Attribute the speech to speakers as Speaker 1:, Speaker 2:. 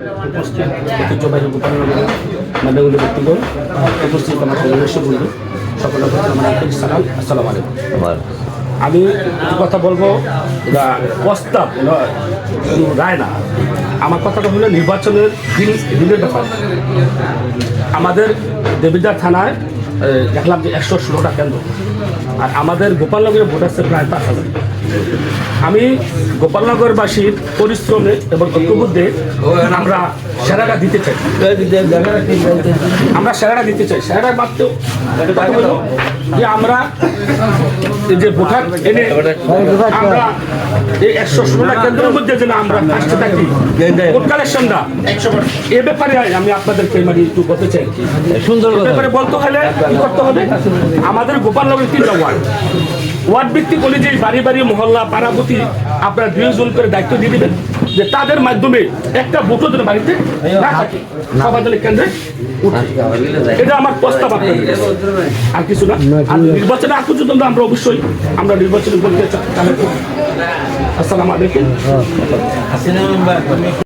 Speaker 1: উপস্থিত ঐতিহ্যবাহী গোপালনগরের মান্যগণ্য ব্যক্তিগণ, উপস্থিত আমার পরিবেশক বন্ধু, সকলের প্রতি আমার আন্তরিক সালাম, আসসালামু আলাইকুম। আমি কথা বলবো প্রস্তাব রায় না, আমার কথাটা হলো নির্বাচনের দিনের ব্যাপার। আমাদের দেবিদ্বার থানায় দেখলাম যে 116টা কেন্দ্র, আর আমাদের গোপালনগরের ভোট আছে প্রায় 5,000। আমি গোপালনগরবাসীর পরিশ্রমে এবং ঐক্যবদ্ধে আমরা সেরাটা দিতে চাই, সেরাটা মাত্রেও যে আমরা যে ভোটার এনে আমরা এই 116টা কেন্দ্রের মধ্যে যেন আমরা আসতে থাকি, ভোট কালেকশনটা এ ব্যাপারে আমি আপনাদেরকে মানে একটু বলতে চাই। সুন্দর ব্যাপারে বলতে হলে কি করতে হবে, আমাদের গোপালনগরের 3টা ওয়ার্ড ভিত্তিক অনুযায়ী বাড়ি বাড়ি মহল্লা পাড়াপতি আপনারা 2 জন করে দায়িত্ব দিয়ে দেবেন, যে তাদের মাধ্যমে একটা ভোটও যেন বাড়িতে না থাকে, সবাই কেন্দ্রে এটা আমার প্রস্তাব আপনাদের, আর কিছু না। আর নির্বাচনে আগ পর্যন্ত আমরা অবশ্যই আমরা নির্বাচনে বলতে চাই। আসসালামু আলাইকুম।